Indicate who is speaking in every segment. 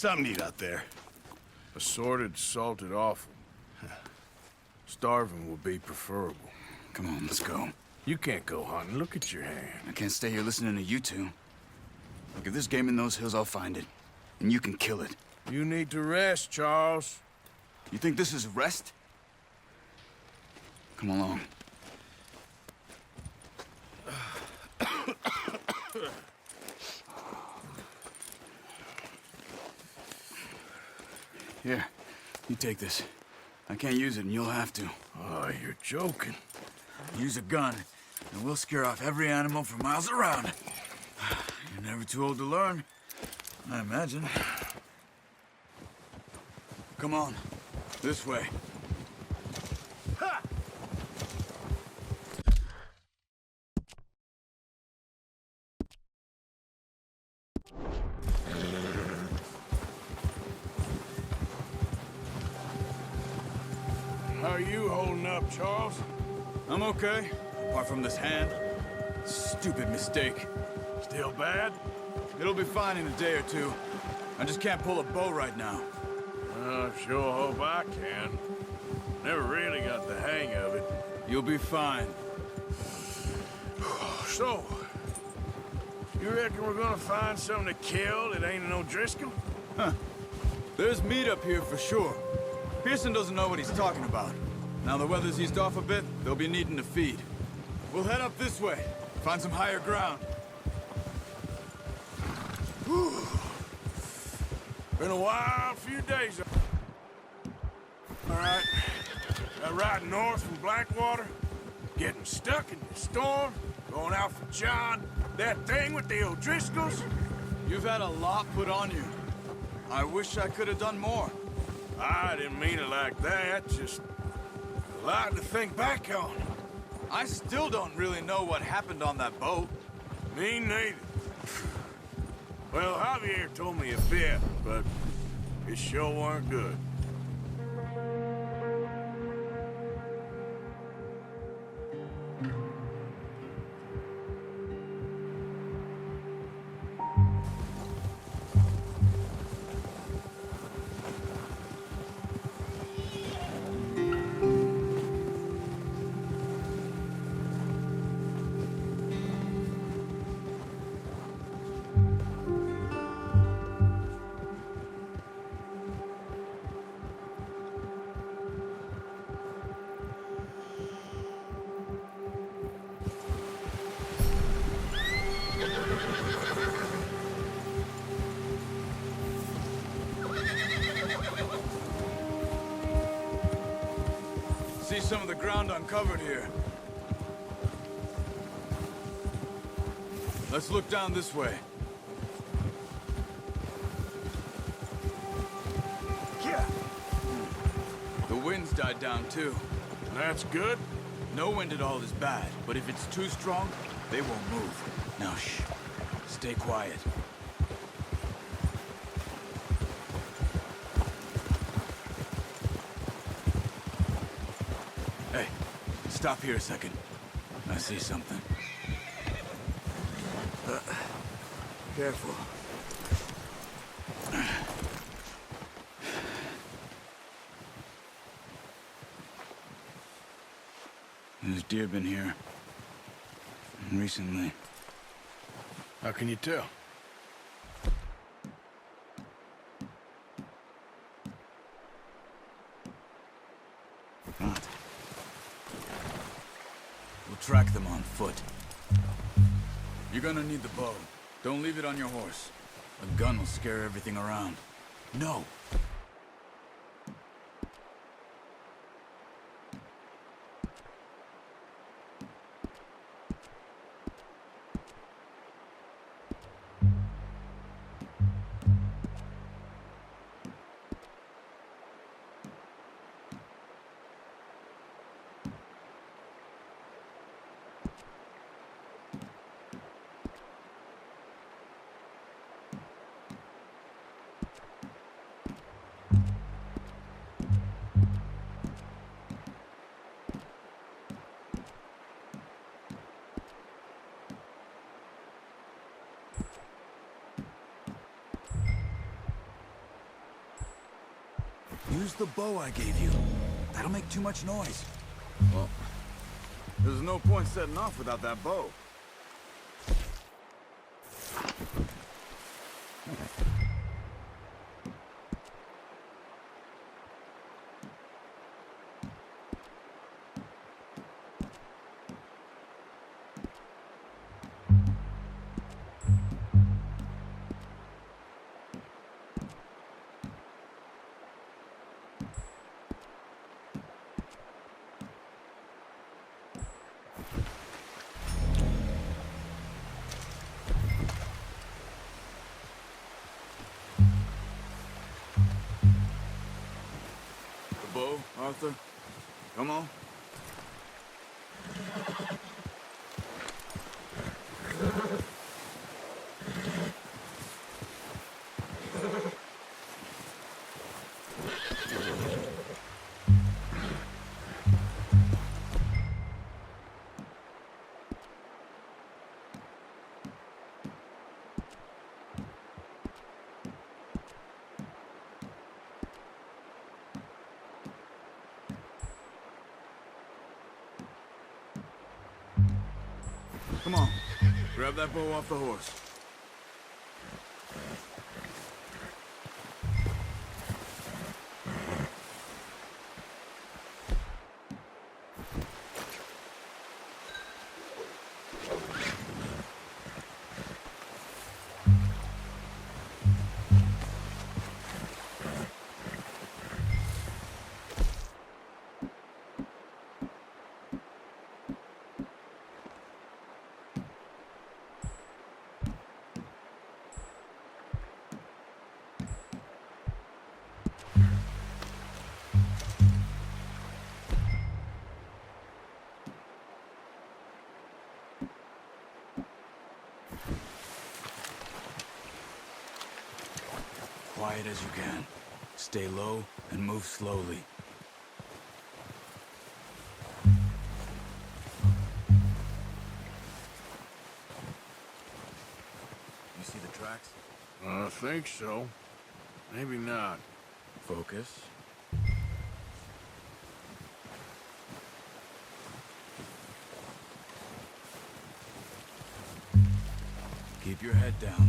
Speaker 1: Something to eat out there. Assorted, salted offal. Starving would be preferable.
Speaker 2: Come on, let's go.
Speaker 1: You can't go hunting. Look at your hand.
Speaker 2: I can't stay here listening to you two. Look, if there's game in those hills, I'll find it. And you can kill it.
Speaker 1: You need to rest, Charles.
Speaker 2: You think this is rest? Come along. Here, you take this. I can't use it, and you'll have to.
Speaker 1: Oh, you're joking.
Speaker 2: Use a gun, and we'll scare off every animal for miles around. You're never too old to learn, I imagine. Come on, this way.
Speaker 1: How are you holding up, Charles?
Speaker 2: I'm okay, apart from this hand. Stupid mistake.
Speaker 1: Still bad?
Speaker 2: It'll be fine in a day or two. I just can't pull a bow right now.
Speaker 1: I sure hope I can. Never really got the hang of it.
Speaker 2: You'll be fine.
Speaker 1: So, you reckon we're gonna find something to kill that ain't an O'Driscoll?
Speaker 2: Huh. There's meat up here for sure. Pearson doesn't know what he's talking about. Now the weather's eased off a bit, they'll be needing to feed. We'll head up this way, find some higher ground.
Speaker 1: Whew. Been a wild few days. All right. Riding north from Blackwater, getting stuck in the storm, going out for John, that thing with the O'Driscolls.
Speaker 2: You've had a lot put on you. I wish I could have done more.
Speaker 1: I didn't mean it like that, just a lot to think back on.
Speaker 2: I still don't really know what happened on that boat.
Speaker 1: Me neither. Well, Javier told me a bit, but it sure weren't good.
Speaker 2: See some of the ground uncovered here. Let's look down this way.
Speaker 1: Yeah.
Speaker 2: The wind's died down too.
Speaker 1: That's good.
Speaker 2: No wind at all is bad, but if it's too strong, they won't move. Now shh. Stay quiet. Hey, stop here a second. I see something. Careful. There's deer been here. Recently.
Speaker 1: How can you tell?
Speaker 2: Not. We'll track them on foot. You're gonna need the bow. Don't leave it on your horse. A gun will scare everything around. No! Use the bow I gave you. That'll make too much noise. Well, there's no point setting off without that bow. Bow, Arthur? Come on. Come on. Grab that bow off the horse. Quiet as you can. Stay low and move slowly. You see the tracks?
Speaker 1: I think so. Maybe not.
Speaker 2: Focus. Keep your head down.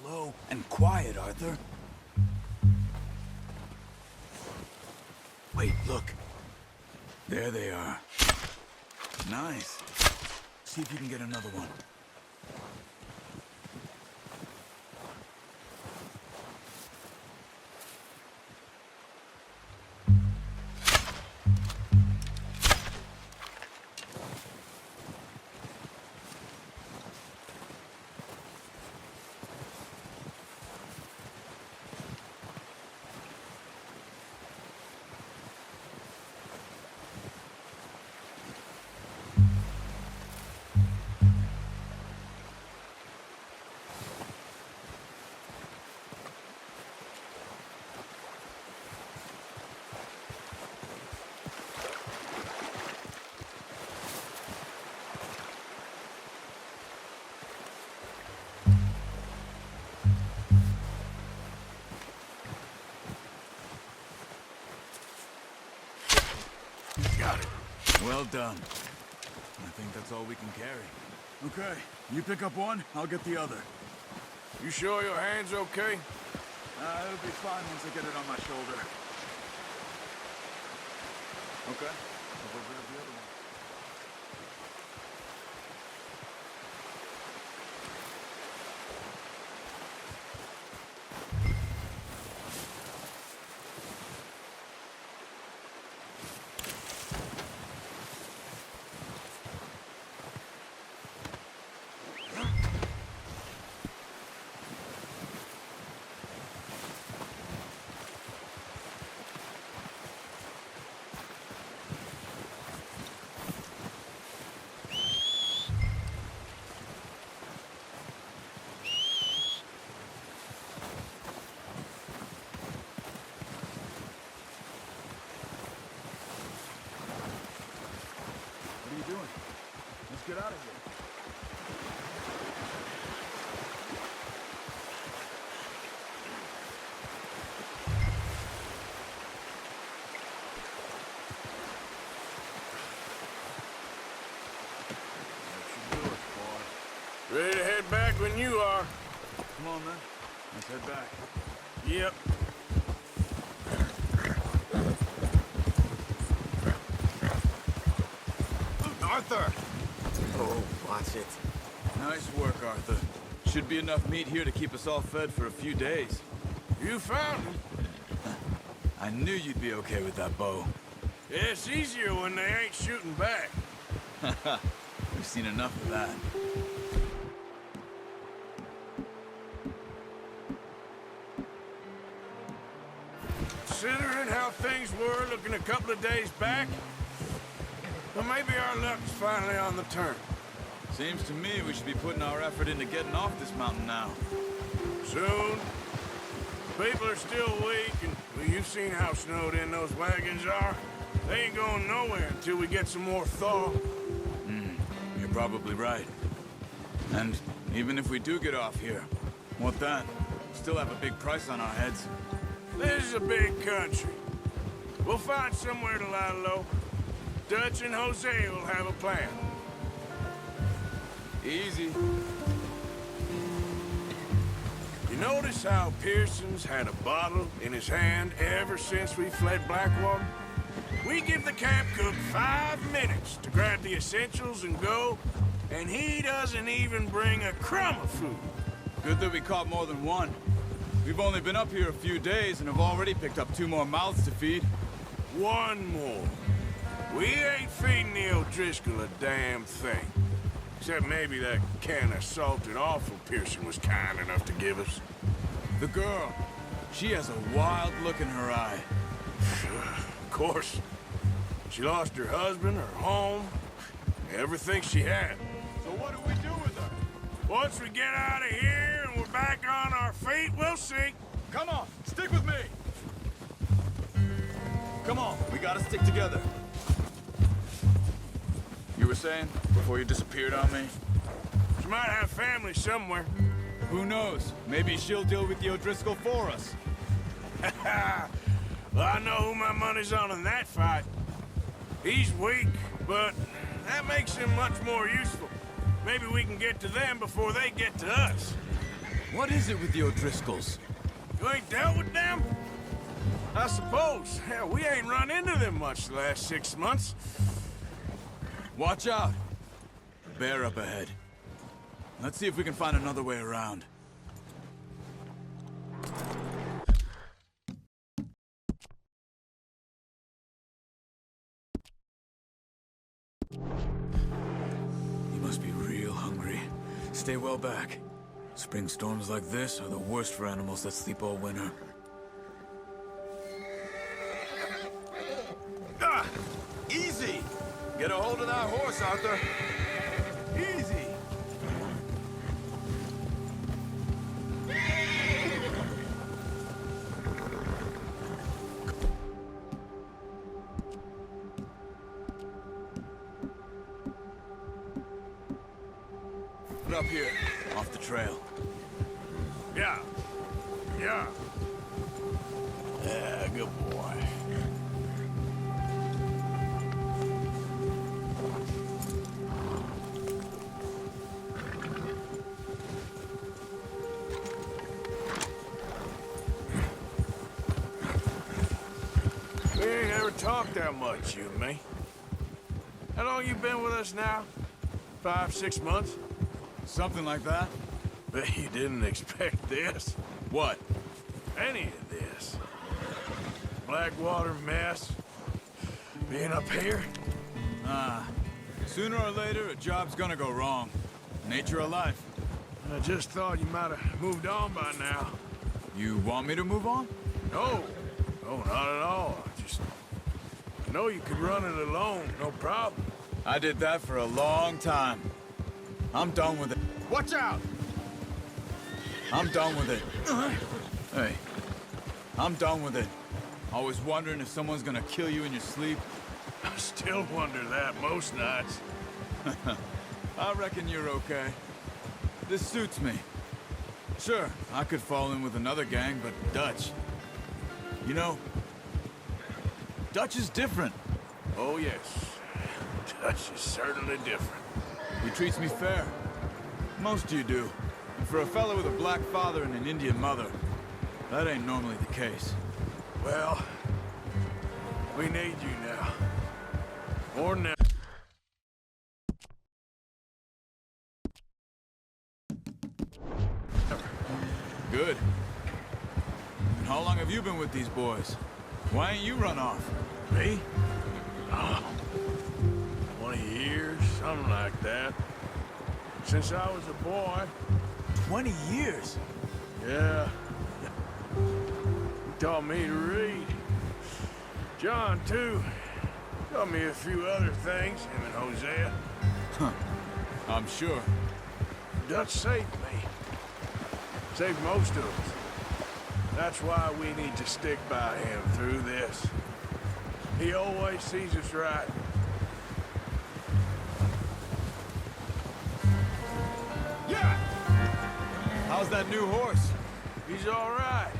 Speaker 2: Slow and quiet, Arthur. Wait, look. There they are. Nice. See if you can get another one.
Speaker 1: Got it.
Speaker 2: Well done. I think that's all we can carry. Okay, you pick up one, I'll get the other.
Speaker 1: You sure your hand's okay?
Speaker 2: It'll be fine once I get it on my shoulder. Okay, I'll go grab the other one.
Speaker 1: Ready to head back when you are.
Speaker 2: Come on, then. Let's head back.
Speaker 1: Yep.
Speaker 3: Arthur! Oh, watch it.
Speaker 2: Nice work, Arthur. Should be enough meat here to keep us all fed for a few days.
Speaker 1: You found him.
Speaker 2: I knew you'd be okay with that bow.
Speaker 1: Yeah, it's easier when they ain't shooting back.
Speaker 2: We've seen enough of that.
Speaker 1: Considering how things were looking a couple of days back, well, maybe our luck's finally on the turn.
Speaker 2: Seems to me we should be putting our effort into getting off this mountain now.
Speaker 1: Soon. People are still weak, and well, you've seen how snowed in those wagons are. They ain't going nowhere until we get some more thaw.
Speaker 2: You're probably right. And even if we do get off here, what then? Still have a big price on our heads.
Speaker 1: This is a big country. We'll find somewhere to lie low. Dutch and Jose will have a plan.
Speaker 2: Easy.
Speaker 1: You notice how Pearson's had a bottle in his hand ever since we fled Blackwater? We give the camp cook 5 minutes to grab the essentials and go, and he doesn't even bring a crumb of food.
Speaker 2: Good that we caught more than one. We've only been up here a few days and have already picked up 2 more mouths to feed.
Speaker 1: One more. We ain't feeding the O'Driscoll a damn thing. Except maybe that can of salted offal Pearson was kind enough to give us.
Speaker 2: The girl. She has a wild look in her eye.
Speaker 1: Of course. She lost her husband, her home, everything she had.
Speaker 2: So what do we do with her?
Speaker 1: Once we get out of here and we're back on our feet, we'll see.
Speaker 2: Come on, stick with me! Come on, we gotta stick together. You were saying, before you disappeared on me?
Speaker 1: She might have family somewhere.
Speaker 2: Who knows? Maybe she'll deal with the O'Driscoll for us.
Speaker 1: Well, I know who my money's on in that fight. He's weak, but that makes him much more useful. Maybe we can get to them before they get to us.
Speaker 2: What is it with the O'Driscolls?
Speaker 1: You ain't dealt with them? I suppose. Hell, we ain't run into them much the last 6 months.
Speaker 2: Watch out! Bear up ahead. Let's see if we can find another way around. You must be real hungry. Stay well back. Spring storms like this are the worst for animals that sleep all winter.
Speaker 1: Ah! Easy!
Speaker 2: Get a hold of that horse, Arthur.
Speaker 1: Easy!
Speaker 2: Put up here, off the trail.
Speaker 1: Yeah. Yeah. Yeah, good boy. We ain't ever talked that much, you and me. How long you been with us now? 5, 6 months?
Speaker 2: Something like that?
Speaker 1: Bet you didn't expect this.
Speaker 2: What?
Speaker 1: Any of this. Blackwater mess. Being up here.
Speaker 2: Sooner or later, a job's gonna go wrong. Nature of life.
Speaker 1: I just thought you might have moved on by now.
Speaker 2: You want me to move on?
Speaker 1: No. No, not at all. I know you could run it alone, no problem.
Speaker 2: I did that for a long time. I'm done with it.
Speaker 1: Watch out!
Speaker 2: I'm done with it. Hey, I'm done with it. Always wondering if someone's gonna kill you in your sleep.
Speaker 1: I still wonder that most nights.
Speaker 2: I reckon you're okay. This suits me. Sure, I could fall in with another gang, but Dutch... You know, Dutch is different.
Speaker 1: Oh, yes. Dutch is certainly different.
Speaker 2: He treats me fair. Most of you do. And for a fella with a black father and an Indian mother, that ain't normally the case.
Speaker 1: Well, we need you now. More than ever.
Speaker 2: Good. And how long have you been with these boys? Why ain't you run off?
Speaker 1: Me? Oh, 20 years, something like that. Since I was a boy.
Speaker 2: 20 years?
Speaker 1: Yeah. He taught me to read. John, too. Taught me a few other things, him and Hosea.
Speaker 2: Huh. I'm sure.
Speaker 1: Dutch saved me. Saved most of us. That's why we need to stick by him through this. He always sees us right.
Speaker 2: Yeah! How's that new horse?
Speaker 1: He's all right.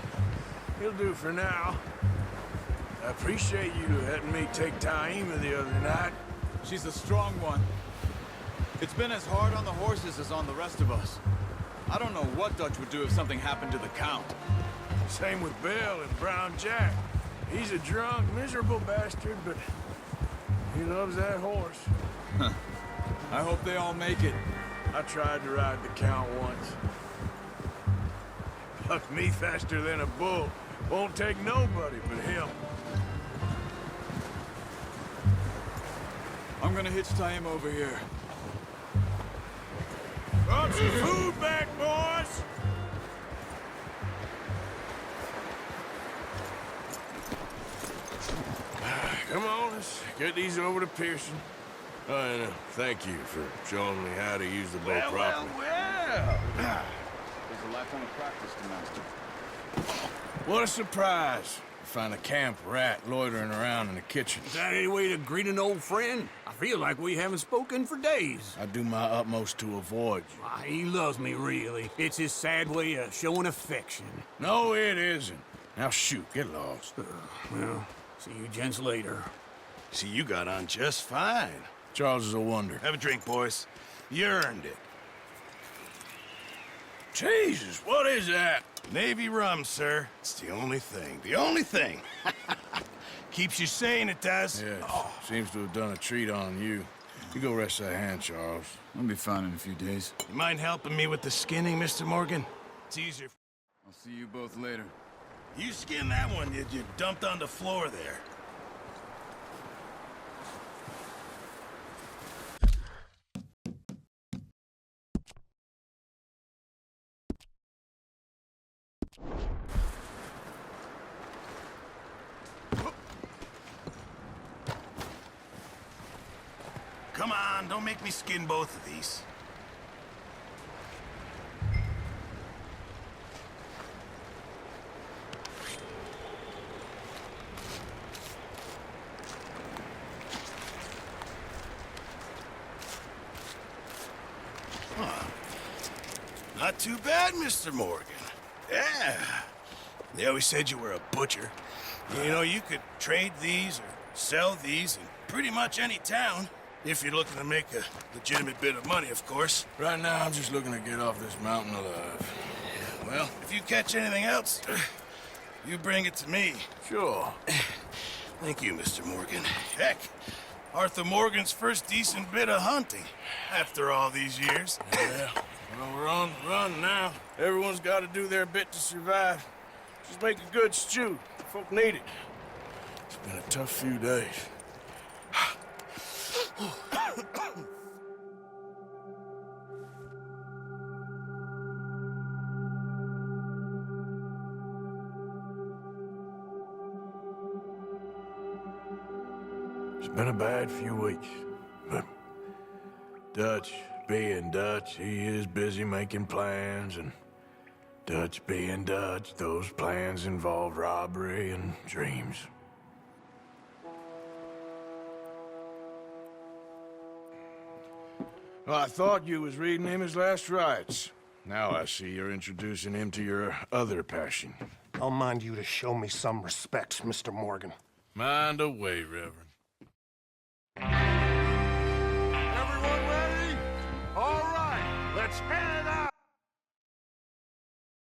Speaker 1: He'll do for now. I appreciate you letting me take Taima the other night.
Speaker 2: She's a strong one. It's been as hard on the horses as on the rest of us. I don't know what Dutch would do if something happened to the Count.
Speaker 1: Same with Bill and Brown Jack. He's a drunk, miserable bastard, but he loves that horse.
Speaker 2: Huh. I hope they all make it.
Speaker 1: I tried to ride the Count once. Bucked me faster than a bull. Won't take nobody but him.
Speaker 2: I'm gonna hitch him over here.
Speaker 1: Brought some food back, boys! Come on, let's get these over to Pearson. Oh, and thank you for showing me how to use the boat properly.
Speaker 2: Well! There's a lifetime of practice to master.
Speaker 1: What a surprise. Find a camp rat loitering around in the kitchen.
Speaker 4: Is that any way to greet an old friend? I feel like we haven't spoken for days.
Speaker 1: I do my utmost to avoid you.
Speaker 4: Why, he loves me, really. It's his sad way of showing affection.
Speaker 1: No, it isn't. Now shoot, get lost.
Speaker 4: Well, see you gents later.
Speaker 3: See, you got on just fine.
Speaker 1: Charles is a wonder.
Speaker 3: Have a drink, boys. You earned it.
Speaker 1: Jesus, what is that?
Speaker 3: Navy rum, sir. It's the only thing. The only thing. Keeps you sane, it does.
Speaker 1: Yes, seems to have done a treat on you. You go rest that hand, Charles.
Speaker 2: I'll be fine in a few days.
Speaker 3: You mind helping me with the skinning, Mr. Morgan? It's easier.
Speaker 2: I'll see you both later.
Speaker 3: You skinned that one you dumped on the floor there. Come on, don't make me skin both of these. Not too bad, Mr. Morgan. Yeah. They always said you were a butcher. You know, you could trade these or sell these in pretty much any town. If you're looking to make a legitimate bit of money, of course.
Speaker 1: Right now, I'm just looking to get off this mountain alive.
Speaker 3: Well, if you catch anything else, you bring it to me.
Speaker 1: Sure.
Speaker 3: Thank you, Mr. Morgan. Heck, Arthur Morgan's first decent bit of hunting after all these years.
Speaker 1: Yeah. Well, we're on the run now. Everyone's got to do their bit to survive. Just make a good stew. Folk need it. It's been a tough few days. It's been a bad few weeks, but Dutch being Dutch, he is busy making plans, and Dutch being Dutch, those plans involve robbery and dreams. Well, I thought you was reading him his last rites. Now I see you're introducing him to your other passion.
Speaker 5: I'll mind you to show me some respect, Mr. Morgan.
Speaker 1: Mind away, Reverend.
Speaker 6: Everyone ready? All right,
Speaker 1: Let's head out!